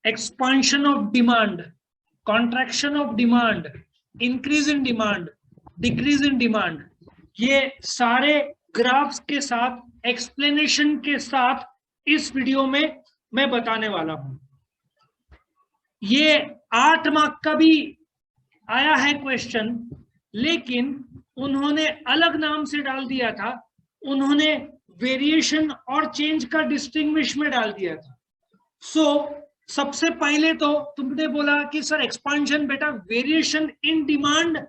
expansion of demand, contraction of demand, increase in demand, decrease in demand, ये सारे graphs के साथ, explanation के साथ इस वीडियो में मैं बताने वाला हूं। ये 8 मार्क का भी आया है क्वेश्चन, लेकिन उन्होंने अलग नाम से डाल दिया था, उन्होंने वेरिएशन और चेंज का डिस्टिंग्विश में डाल दिया था। सबसे पहले तो तुमने बोला कि सर एक्सपांशन, बेटा वेरिएशन इन डिमांड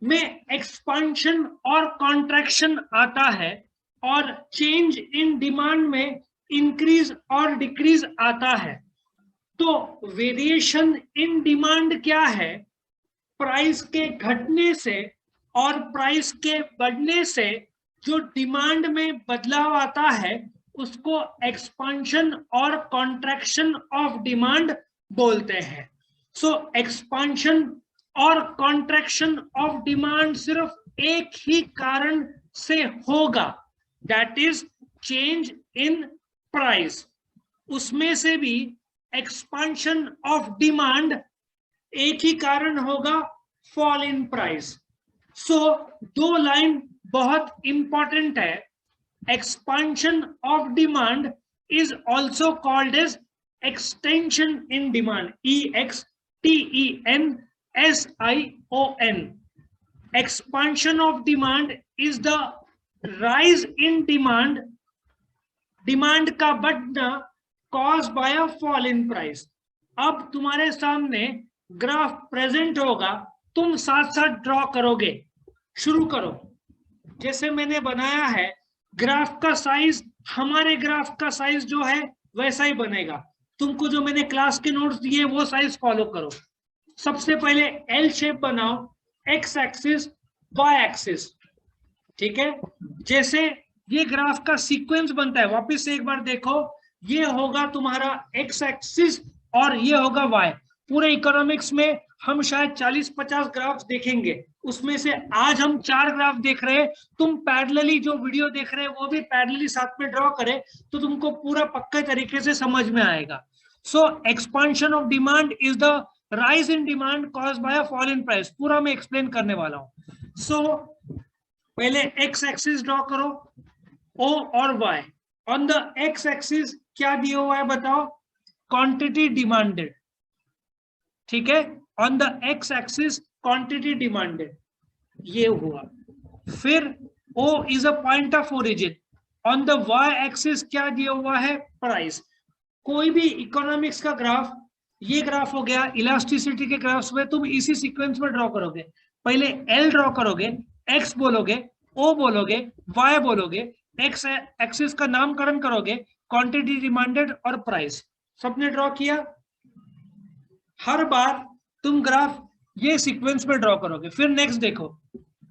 में एक्सपांशन और कॉन्ट्रैक्शन आता है, और चेंज इन डिमांड में इंक्रीज और डिक्रीज आता है। तो वेरिएशन इन डिमांड क्या है? प्राइस के घटने से और प्राइस के बढ़ने से जो डिमांड में बदलाव आता है उसको एक्सपांशन और कॉन्ट्रैक्शन ऑफ डिमांड बोलते हैं। एक्सपांशन और कॉन्ट्रैक्शन ऑफ डिमांड सिर्फ एक ही कारण से होगा, that is change in price. उसमें से भी एक्सपांशन ऑफ डिमांड एक ही कारण होगा, फॉल इन प्राइस। दो लाइन बहुत इंपॉर्टेंट है। Expansion of demand is also called as extension in demand, EXTENSION। Expansion of demand is the rise in demand, demand का बढ़ना caused by a fall in price. अब तुम्हारे सामने graph present होगा, तुम साथ साथ ड्रॉ करोगे। शुरू करो। जैसे मैंने बनाया है, ग्राफ का साइज, हमारे ग्राफ का साइज जो है वैसा ही बनेगा। तुमको जो मैंने क्लास के नोट्स दिए वो साइज फॉलो करो। सबसे पहले एल शेप बनाओ, एक्स एक्सिस, वाई एक्सिस, ठीक है। जैसे ये ग्राफ का सीक्वेंस बनता है, वापस से एक बार देखो, ये होगा तुम्हारा एक्स एक्सिस और ये होगा वाई। पूरे इकोनॉमिक्स में हम शायद 40-50 ग्राफ देखेंगे, उसमें से आज हम 4 ग्राफ देख रहे हैं। तुम पैरेलली जो वीडियो देख रहे हैं वो भी पैरेलली साथ में ड्रॉ करें तो तुमको पूरा पक्के तरीके से समझ में आएगा। Expansion of demand is the rise in demand caused by a fall in price. पूरा मैं एक्सप्लेन करने वाला हूं। पहले एक्स एक्सिस ड्रॉ करो, ओ और Y. On the X axis क्या दिया हुआ है बताओ? क्वांटिटी डिमांडेड, ठीक है। On the X axis quantity demanded, ये हुआ। फिर O is a point of origin. On the Y axis क्या दिया हुआ है? प्राइस। कोई भी इकोनॉमिक्स का ग्राफ, ये ग्राफ हो गया, इलास्टिसिटी के ग्राफ्स में तुम इसी सीक्वेंस में ड्रॉ करोगे। पहले एल ड्रॉ करोगे, एक्स बोलोगे, ओ बोलोगे, वाई बोलोगे, एक्स एक्सिस का नामकरण करोगे, क्वांटिटी डिमांडेड और प्राइस। सबने ड्रॉ किया। हर बार तुम ग्राफ ये सीक्वेंस में ड्रॉ करोगे। फिर नेक्स्ट देखो,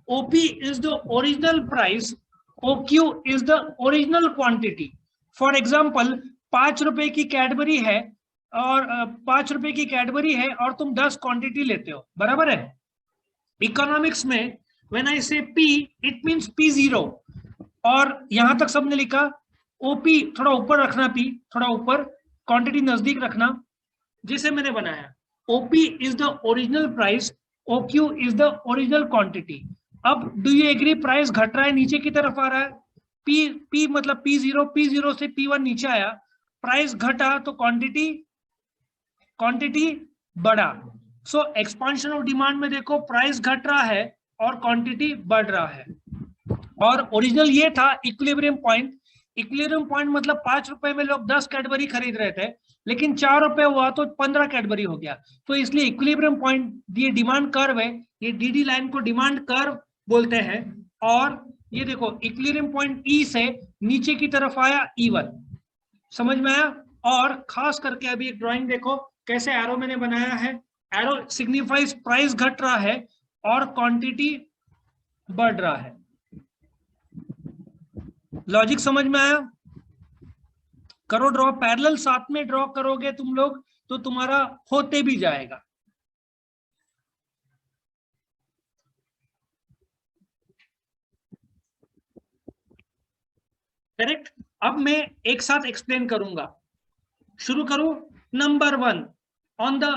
OP is the original price, OQ is the original quantity. For example 5 रुपए की कैडबरी है और 5 रुपए की कैडबरी है और तुम 10 क्वांटिटी लेते हो, बराबर है। इकोनॉमिक्स में व्हेन आई से पी, इट मींस P0, और यहां तक सबने लिखा। ओपी थोड़ा ऊपर रखना, पी थोड़ा ऊपर, क्वांटिटी नजदीक रखना, जैसे मैंने बनाया। OP is the original price, OQ is the original quantity। अब do you agree प्राइस घट रहा है, नीचे की तरफ आ रहा है। P मतलब P0 से P1 नीचे आया, प्राइस घटा तो क्वांटिटी बढ़ा। एक्सपांशन ऑफ डिमांड में देखो, प्राइस घट रहा है और क्वांटिटी बढ़ रहा है। और ओरिजिनल ये था इक्विलिब्रियम पॉइंट। इक्विलिब्रियम पॉइंट मतलब 5 रुपए में लोग 10 कैडबरी खरीद रहे थे, लेकिन 4 रुपए हुआ तो 15 कैडबरी हो गया। तो इसलिए इक्विलिब्रियम पॉइंट, ये डिमांड कर्व है, ये डीडी लाइन को डिमांड कर्व बोलते हैं। और ये देखो इक्विलिब्रियम पॉइंट ई से नीचे की तरफ आया E1, समझ में आया। और खास करके अभी एक ड्राइंग देखो कैसे एरो मैंने बनाया है। एरो सिग्निफाइज प्राइस घट रहा है और क्वांटिटी बढ़ रहा है। लॉजिक समझ में आया? करो ड्रॉ, पैरेलल साथ में ड्रॉ करोगे तुम लोग तो तुम्हारा होते भी जाएगा। करेक्ट। अब मैं एक साथ एक्सप्लेन करूंगा। शुरू करूं। नंबर 1, on the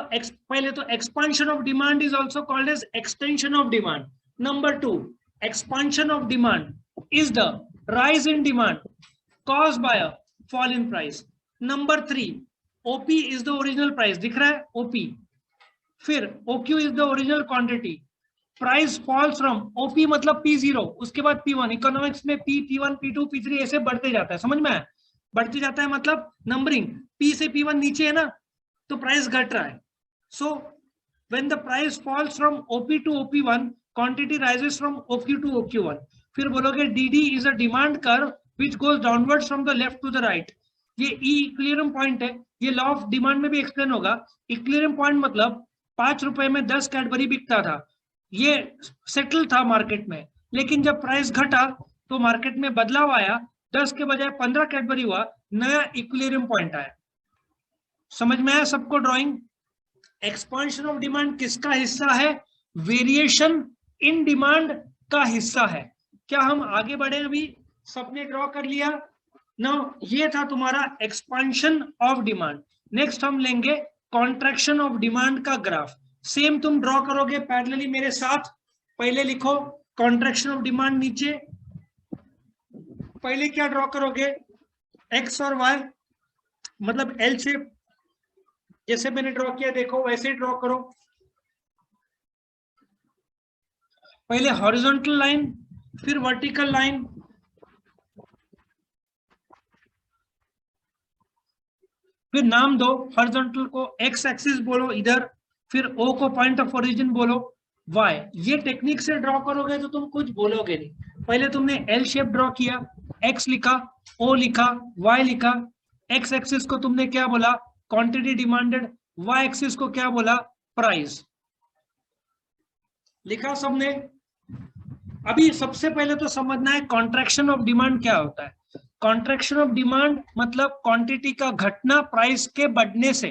पहले तो expansion of demand is also called as extension of demand. Number 2, expansion of demand is the rise in demand caused by a fall in price. Number 3, OP is the original price. दिख रहा है OP. फिर OQ is the original quantity. Price falls from OP मतलब P0, उसके बाद P1. Economics में P, P1, P2, P3 ऐसे बढ़ते जाता है, समझ में आया? बढ़ते जाता है मतलब नंबरिंग. P से P1 नीचे है ना, तो प्राइस घट रहा है. So when the price falls from OP to OP1, quantity rises from OQ to OQ1. फिर बोलोगे DD is a demand curve which goes downwards from the left to the right. ये इक्विलिब्रियम पॉइंट है, ये law of demand में भी explain होगा. Equilibrium point मतलब 5 रुपए में 10 कैडबरी बिकता था, ये सेटल था मार्केट में. लेकिन जब प्राइस घटा तो मार्केट में बदलाव आया, 10 के बजाय 15 कैडबरी हुआ, नया इक्विलिब्रियम पॉइंट आया. समझ में आया सबको ड्राइंग? एक्सपेंशन ऑफ डिमांड किसका हिस्सा है? वेरिएशन इन डिमांड का हिस्सा है. क्या हम आगे बढ़े? अभी सबने ड्रॉ कर लिया ना? ये था तुम्हारा एक्सपेंशन ऑफ डिमांड. नेक्स्ट हम लेंगे कॉन्ट्रैक्शन ऑफ डिमांड का ग्राफ. सेम तुम ड्रॉ करोगे पैरेलली मेरे साथ. पहले लिखो कॉन्ट्रैक्शन ऑफ डिमांड नीचे. पहले क्या ड्रॉ करोगे? एक्स और वाई, मतलब एल शेप. जैसे मैंने ड्रॉ किया देखो वैसे ड्रॉ करो. पहले हॉरिजॉन्टल लाइन, फिर वर्टिकल लाइन, फिर नाम दो. हॉरिजॉन्टल को एक्स एक्सिस बोलो इधर, फिर ओ को पॉइंट ऑफ ओरिजिन बोलो, वाई. ये टेक्निक से ड्रॉ करोगे तो तुम कुछ बोलोगे नहीं. पहले तुमने एल शेप ड्रॉ किया, एक्स लिखा, ओ लिखा, वाई लिखा. एक्स एक्सिस को तुमने क्या बोला? Quantity demanded. वाई एक्सिस को क्या बोला? प्राइस. लिखा सबने? अभी सबसे पहले तो समझना है कॉन्ट्रैक्शन ऑफ डिमांड क्या होता है. कॉन्ट्रैक्शन ऑफ डिमांड मतलब क्वांटिटी का घटना प्राइस के बढ़ने से.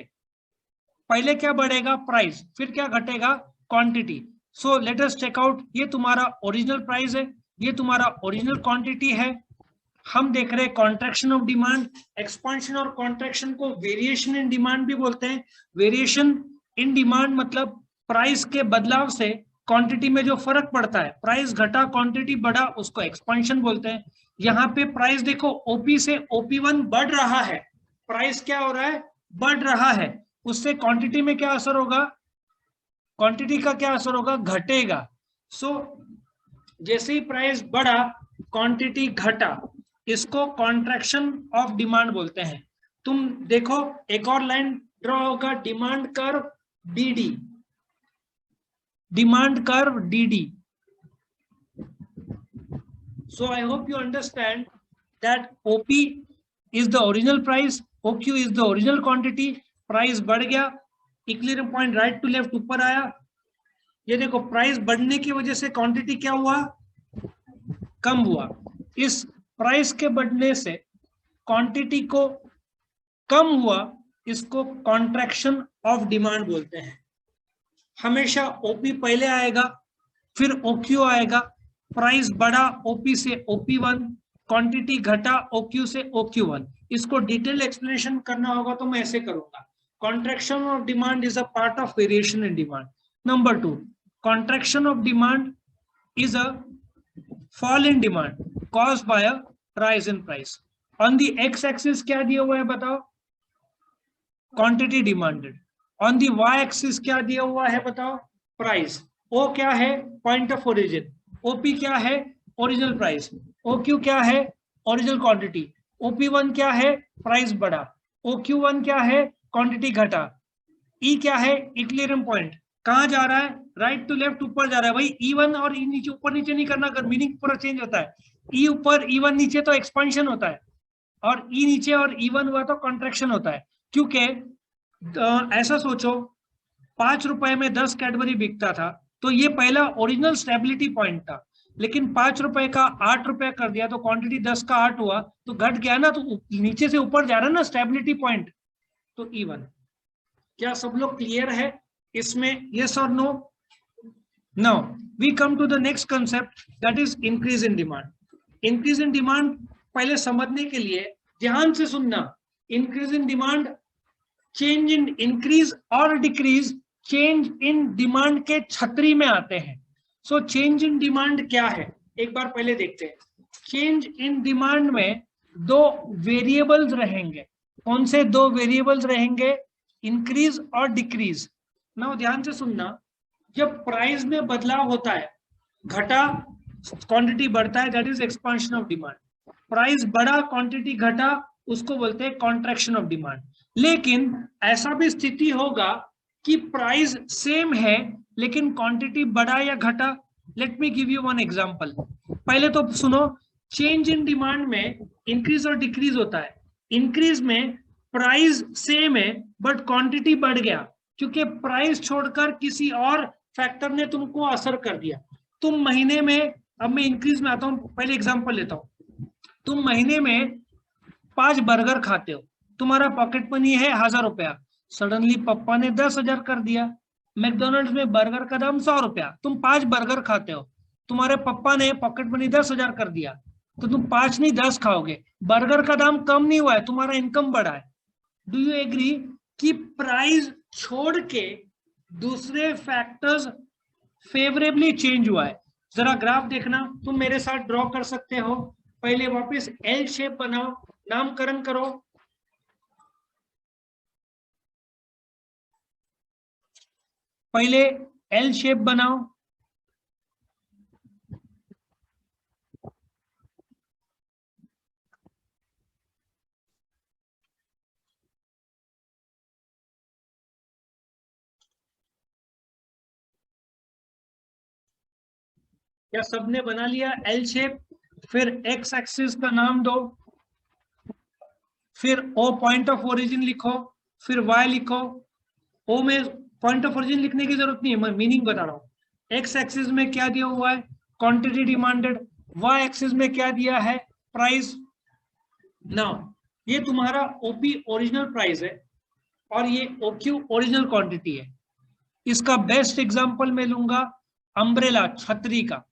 पहले क्या बढ़ेगा? प्राइस. फिर क्या घटेगा? Quantity. So let us check out. ये तुम्हारा ओरिजिनल प्राइस है, ये तुम्हारा ओरिजिनल क्वांटिटी है. हम देख रहे हैं कॉन्ट्रैक्शन ऑफ डिमांड. एक्सपेंशन और कॉन्ट्रैक्शन को वेरिएशन इन डिमांड भी बोलते हैं. वेरिएशन इन डिमांड मतलब प्राइस के बदलाव से क्वांटिटी में जो फर्क पड़ता है. प्राइस घटा, क्वांटिटी बढ़ा, उसको एक्सपेंशन बोलते हैं. यहाँ पे प्राइस देखो ओपी से OP1 बढ़ रहा है. प्राइस क्या हो रहा है? बढ़ रहा है. उससे क्वांटिटी में क्या असर होगा? क्वांटिटी का क्या असर होगा? घटेगा. सो जैसे ही प्राइस बढ़ा, क्वांटिटी घटा, इसको कॉन्ट्रैक्शन ऑफ डिमांड बोलते हैं. तुम देखो एक और लाइन ड्रॉ होगा, demand curve DD. Demand curve DD. So I hope you understand that OP is the original price, OQ is the original quantity. Price बढ़ गया, equilibrium point right to left ऊपर आया. ये देखो प्राइस बढ़ने की वजह से क्वांटिटी क्या हुआ? कम हुआ. इस प्राइस के बढ़ने से क्वांटिटी को कम हुआ, इसको कॉन्ट्रैक्शन ऑफ डिमांड बोलते हैं. हमेशा OP पहले आएगा, फिर OQ आएगा. प्राइस बढ़ा OP से OP1, क्वांटिटी घटा OQ से OQ1. इसको डिटेल एक्सप्लेनेशन करना होगा तो मैं ऐसे करूंगा. Contraction of demand is a part of variation in demand. Number 2, contraction of demand is a fall in demand caused by a rise in price. On the x axis क्या दिया हुआ है बताओ? Quantity demanded. On the y axis क्या दिया हुआ है बताओ? प्राइस. O क्या है? Point of origin. OP क्या है? Original price. OQ क्या है? Original quantity. OP1 क्या है? प्राइस बढ़ा. OQ1 क्या है? क्वांटिटी घटा. E क्या है? Equilibrium point. कहाँ जा रहा है? राइट टू लेफ्ट ऊपर जा रहा है. भाई E1 और E नीचे, ऊपर नीचे नहीं करना, कर मीनिंग पूरा चेंज होता है. E ऊपर E1 नीचे तो एक्सपेंशन होता है, और E नीचे और E1 हुआ तो कॉन्ट्रैक्शन होता है. क्योंकि ऐसा सोचो 5 रुपए में 10 कैडबरी बिकता था, तो ये पहला ओरिजिनल स्टेबिलिटी पॉइंट था. लेकिन 5 रुपए का 8 रुपए कर दिया तो क्वांटिटी 10 का 8 हुआ, तो घट गया ना, तो नीचे से ऊपर जा रहा है ना स्टेबिलिटी पॉइंट, तो E1. क्या सब लोग क्लियर है इसमें? यस और no? Now we come to the next concept, that is increase in demand. Increase in demand पहले समझने के लिए ध्यान से सुनना. Increase in demand change in increase और डिक्रीज चेंज इन डिमांड के छतरी में आते हैं। सो चेंज इन डिमांड क्या है, एक बार पहले देखते हैं। चेंज इन डिमांड में दो वेरिएबल्स रहेंगे। कौन से दो वेरिएबल्स रहेंगे? इंक्रीज और डिक्रीज। ना ध्यान से सुनना, जब प्राइस में बदलाव होता है, घटा क्वांटिटी बढ़ता है, that is expansion of demand. Price बढ़ा क्वांटिटी घटा, उसको बोलते हैं कॉन्ट्रैक्शन ऑफ डिमांड। लेकिन ऐसा भी स्थिति होगा कि प्राइस सेम है लेकिन क्वांटिटी बढ़ा या घटा। Let me give you one example. पहले तो सुनो, चेंज इन डिमांड में इंक्रीज और डिक्रीज होता है। इंक्रीज में प्राइस सेम है बट क्वांटिटी बढ़ गया, क्योंकि प्राइस छोड़कर किसी और फैक्टर ने तुमको असर कर दिया। तुम महीने में, अब मैं इंक्रीज में आता हूं, पहले एग्जांपल लेता हूं। तुम महीने में 5 बर्गर खाते हो, तुम्हारा पॉकेट मनी है 1000 रुपया। सडनली पापा ने 10,000 कर दिया। मैकडोनल्ड्स में बर्गर का दाम 100 रुपया, तुम 5 बर्गर खाते हो, तुम्हारे पापा ने पॉकेट मनी 10,000 कर दिया, तो तुम 5 नहीं 10 खाओगे। बर्गर का दाम कम नहीं हुआ है, तुम्हारा इनकम बढ़ा है। डू यू एग्री कि प्राइस छोड़ के दूसरे फैक्टर्स फेवरेबली चेंज हुआ है? जरा ग्राफ देखना, तुम मेरे साथ ड्रॉ कर सकते हो। पहले वापस एल शेप बनाओ, नामकरण करो। पहले एल शेप बनाओ। क्या सबने बना लिया एल शेप? फिर एक्स एक्सिस का नाम दो, फिर ओ पॉइंट ऑफ ओरिजिन लिखो, फिर वाई लिखो। ओ में पॉइंट ऑफ ओरिजिन लिखने की जरूरत नहीं है, मैं मीनिंग बता रहा हूं। एक्स एक्सिस में क्या दिया हुआ है? Quantity demanded. वाई एक्सिस में क्या दिया है? प्राइस। नाउ ये तुम्हारा ओपी ओरिजिनल प्राइस है और ये ओक्यू ओरिजिनल क्वांटिटी है। इसका बेस्ट एग्जांपल मैं लूंगा अम्ब्रेला, छतरी का।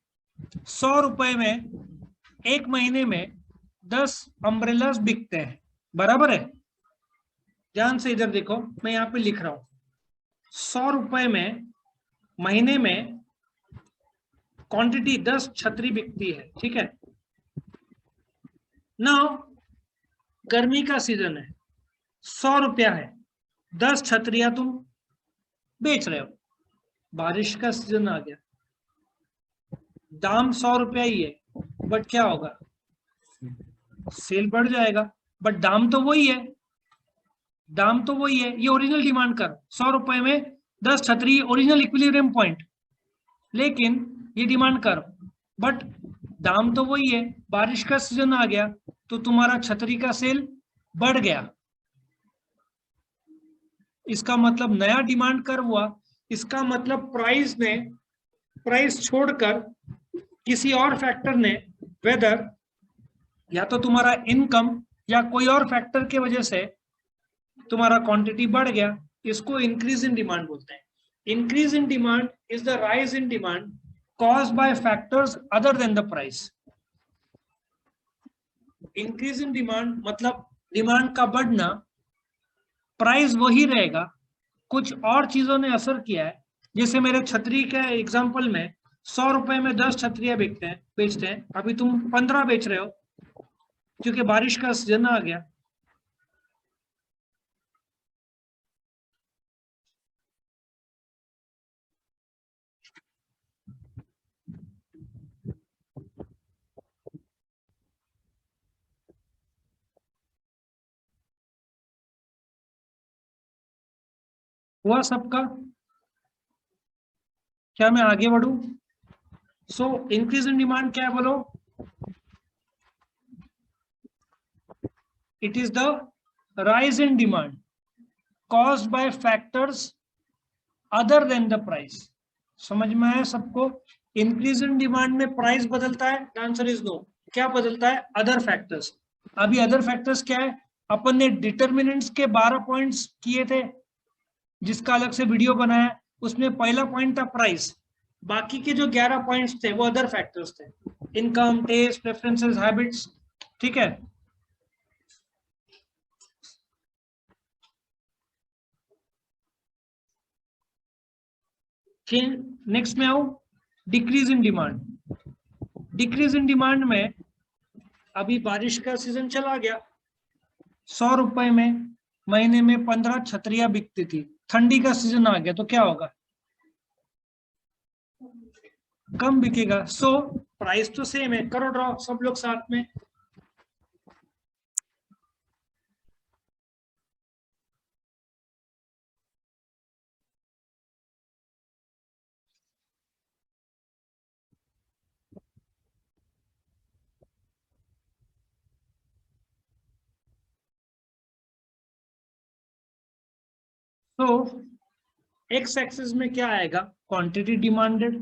100 रुपए में एक महीने में 10 अम्ब्रेलास बिकते हैं, बराबर है? ध्यान से इधर देखो, मैं यहाँ पे लिख रहा हूं। 100 रुपए में महीने में क्वांटिटी 10 छतरी बिकती है, ठीक है ना? गर्मी का सीजन है, 100 रुपया है, 10 छतरियां तुम बेच रहे हो। बारिश का सीजन आ गया, दाम 100 रुपया ही है, बट क्या होगा? सेल बढ़ जाएगा, बट दाम तो वही है। दाम तो वही है। ये ओरिजिनल डिमांड कर, 100 रुपए में 10 छतरी, ओरिजिनल इक्विलिब्रियम पॉइंट। लेकिन ये डिमांड कर, बट दाम तो वही है। बारिश का सीजन आ गया तो तुम्हारा छतरी का सेल बढ़ गया। इसका मतलब नया डिमांड कर हुआ। इसका मतलब प्राइस छोड़कर किसी और फैक्टर ने, वेदर या तो तुम्हारा इनकम या कोई और फैक्टर की वजह से तुम्हारा क्वांटिटी बढ़ गया, इसको इंक्रीज इन डिमांड बोलते हैं। Increase in demand is the rise in demand caused by factors other than the price. Increase in demand मतलब डिमांड का बढ़ना, प्राइस वही रहेगा, कुछ और चीजों ने असर किया है। जैसे मेरे छतरी के एग्जांपल में 100 रुपए में 10 छतरियां बेचते हैं, अभी तुम 15 बेच रहे हो क्योंकि बारिश का सीजन आ गया। हुआ सबका? क्या मैं आगे बढ़ू? सो इंक्रीज इन डिमांड क्या है बोलो? It is the rise in demand caused by factors other than the price. समझ में आया सबको? इंक्रीज इन डिमांड में प्राइस बदलता है, आंसर इज नो। क्या बदलता है? Other factors. अभी अदर फैक्टर्स क्या है? अपन ने डिटर्मिनेंट्स के 12 पॉइंट्स किए थे, जिसका अलग से वीडियो बनाया। उसमें पहला पॉइंट था प्राइस, बाकी के जो 11 पॉइंट्स थे वो अदर फैक्टर्स थे। इनकम, टेस्ट, प्रेफरेंसेस, हैबिट्स, ठीक है। चेंज, नेक्स्ट में आओ, decrease in demand. Decrease in demand में अभी बारिश का सीजन चला गया, 100 रुपए में महीने में 15 छतरियां बिकती थी, ठंडी का सीजन आ गया तो क्या होगा, कम बिकेगा। सो प्राइस तो सेम है, करो ड्रॉ सब लोग साथ में। तो एक्स एक्सिस में क्या आएगा, क्वांटिटी डिमांडेड,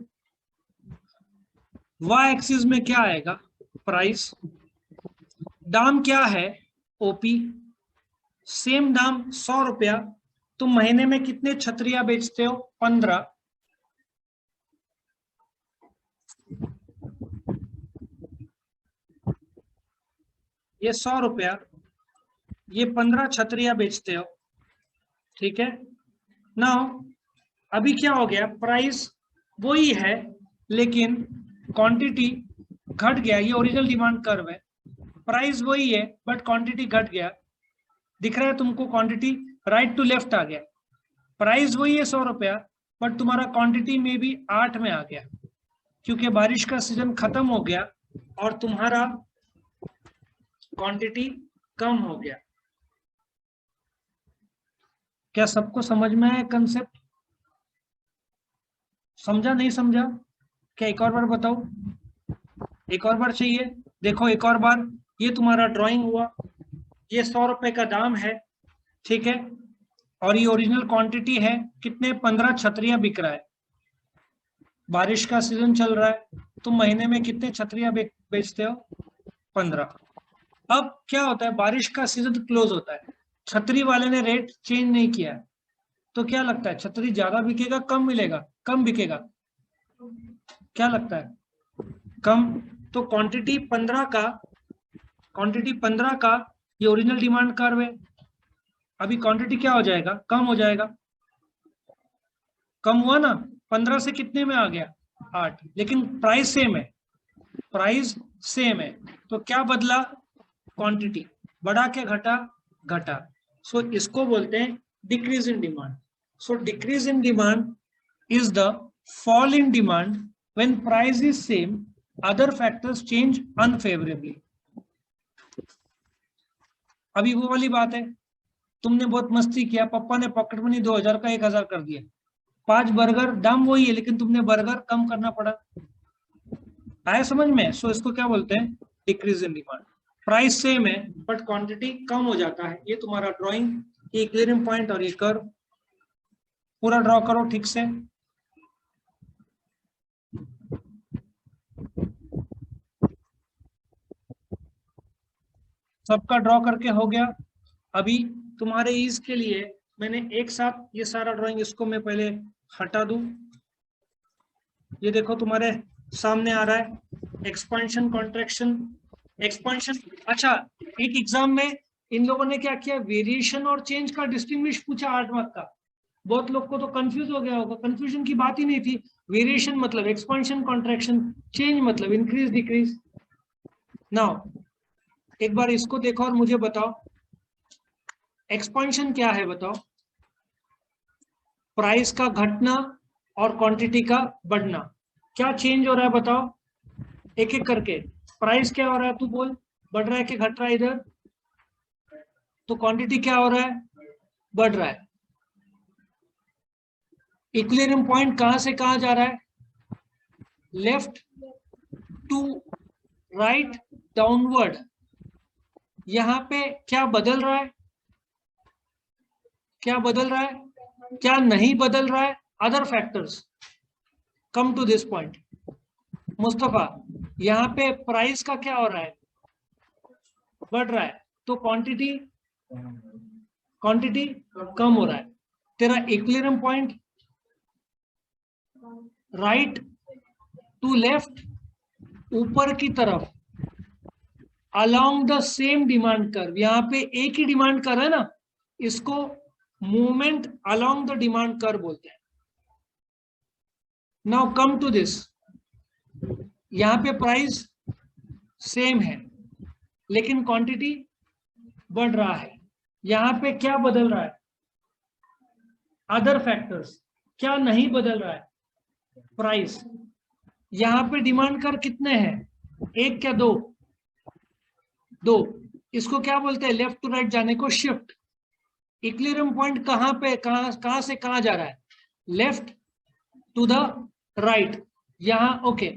वाई एक्सिस में क्या आएगा, प्राइस। दाम क्या है, ओपी। सेम दाम 100 रुपया, तुम महीने में कितने छतरियां बेचते हो, 15। ये 100 रुपया, ये 15 छतरियां बेचते हो, ठीक है। नाउ अभी क्या हो गया, प्राइस वही है लेकिन क्वांटिटी घट गया, ये ओरिजिनल डिमांड कर्व है, प्राइस वही है बट क्वांटिटी घट गया, दिख रहा है तुमको, क्वांटिटी राइट टू लेफ्ट आ गया। प्राइस वही है 100 रुपया बट तुम्हारा क्वांटिटी में भी 8 में आ गया, क्योंकि बारिश का सीजन खत्म हो गया और तुम्हारा क्वांटिटी कम हो गया। क्या सबको समझ में आया कंसेप्ट, समझा नहीं समझा, क्या एक और बार बताओ, एक और बार चाहिए, देखो एक और बार। ये तुम्हारा ड्राइंग हुआ, ये 100 रुपए का दाम है, ठीक है, और ये ओरिजिनल क्वांटिटी है, कितने, 15 छतरियां बिक रहा है, बारिश का सीजन चल रहा है, तुम महीने में कितने छतरियां बेचते हो, 15। अब क्या होता है, बारिश का सीजन क्लोज होता है, छतरी वाले ने रेट चेंज नहीं किया है, तो क्या लगता है, छतरी ज्यादा बिकेगा कम मिलेगा, कम बिकेगा, क्या लगता है, कम। तो क्वांटिटी 15 का ये ओरिजिनल डिमांड कर्व है, अभी क्वांटिटी क्या हो जाएगा, कम हो जाएगा, कम हुआ ना, 15 से कितने में आ गया, 8, लेकिन प्राइस सेम है, प्राइस सेम है, तो क्या बदला, क्वांटिटी, बढ़ा के घटा, घटा। सो इसको बोलते हैं decrease in demand. So decrease in demand is the fall in demand when price is same, other factors change unfavorably। अभी वो वाली बात है, तुमने बहुत मस्ती किया, पापा ने पॉकेट मनी 2000 का 1000 कर दिया, 5 बर्गर, दाम वही है लेकिन तुमने बर्गर कम करना पड़ा, आया समझ में। सो इसको क्या बोलते हैं, decrease in demand. Price same है बट क्वांटिटी कम हो जाता है। ये तुम्हारा ड्राइंग, ये क्लियरिंग पॉइंट और ये कर्व पूरा ड्रॉ करो ठीक से। सबका ड्रॉ करके हो गया। अभी तुम्हारे ईज के लिए मैंने एक साथ ये सारा ड्राइंग, इसको मैं पहले हटा दूं। ये देखो तुम्हारे सामने आ रहा है, एक्सपेंशन कॉन्ट्रैक्शन, एक्सपेंशन। अच्छा, एक एग्जाम में इन लोगों ने क्या किया, वेरिएशन और चेंज का डिस्टिंग्विश पूछा 8 मार्क का, बहुत लोग को तो कंफ्यूज हो गया होगा, कंफ्यूजन की बात ही नहीं थी। वेरिएशन मतलब एक्सपेंशन कॉन्ट्रैक्शन, चेंज मतलब इंक्रीज डिक्रीज। नाउ एक बार इसको देखो और मुझे बताओ, एक्सपेंशन क्या है बताओ, प्राइस का घटना और क्वांटिटी का बढ़ना। क्या चेंज हो रहा है बताओ, एक एक करके। प्राइस क्या हो रहा है, तू बोल, बढ़ रहा है कि घट रहा है इधर, तो क्वांटिटी क्या हो रहा है, बढ़ रहा है। इक्विलिब्रियम पॉइंट कहां से कहां जा रहा है, लेफ्ट टू राइट डाउनवर्ड। यहां पे क्या बदल रहा है, क्या बदल रहा है, क्या नहीं बदल रहा है, other factors. Come to this point Mustafa, यहाँ पे प्राइस का क्या हो रहा है, बढ़ रहा है, तो क्वांटिटी कम हो रहा है। तेरा equilibrium point right to left, ऊपर की तरफ, along the same demand curve. यहाँ पे एक ही डिमांड कर्व है ना, इसको movement along the demand curve बोलते हैं। नाउ कम टू दिस, यहाँ पे प्राइस सेम है लेकिन क्वांटिटी बढ़ रहा है। यहाँ पे क्या बदल रहा है? Other factors. क्या नहीं बदल रहा है? प्राइस। यहाँ पे डिमांड कर कितने हैं? एक क्या दो? दो। इसको क्या बोलते हैं? लेफ्ट टू राइट जाने को शिफ्ट। इक्विलिब्रियम पॉइंट कहाँ पे, कहाँ से कहाँ जा रहा है? Left to the right. यहाँ ओके।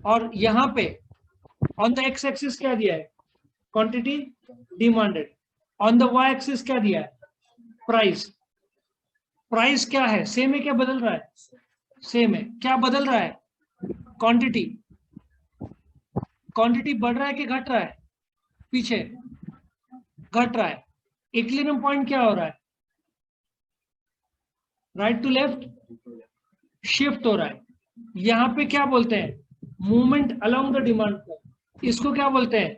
और यहाँ पे ऑन द एक्स एक्सिस क्या दिया है? Quantity demanded. On the Y axis क्या दिया है? प्राइस। प्राइस क्या है? सेम है क्या बदल रहा है? सेम है। क्या बदल रहा है? क्वांटिटी। क्वांटिटी बढ़ रहा है कि घट रहा है? पीछे घट रहा है। इक्विलिब्रियम पॉइंट क्या हो रहा है? राइट टू लेफ्ट शिफ्ट हो रहा है। यहाँ पे क्या बोलते हैं? Movement along the demand curve. इसको क्या बोलते हैं?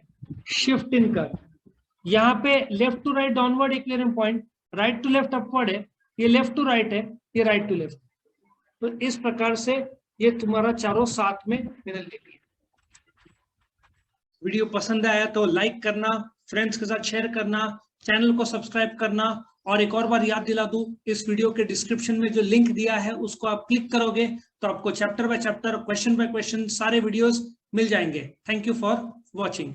Shift in curve. यहाँ पे left to right downward equilibrium point, right to left upward है, ये लेफ्ट टू राइट है, ये राइट टू लेफ्ट। तो इस प्रकार से ये तुम्हारा चारों साथ में मैंने लिख लिया। वीडियो पसंद आया तो लाइक करना, फ्रेंड्स के साथ शेयर करना, चैनल को सब्सक्राइब करना। और एक और बार याद दिला दूं, इस वीडियो के डिस्क्रिप्शन में जो लिंक दिया है उसको आप क्लिक करोगे तो आपको chapter by chapter, question by question सारे वीडियोस मिल जाएंगे। Thank you for watching.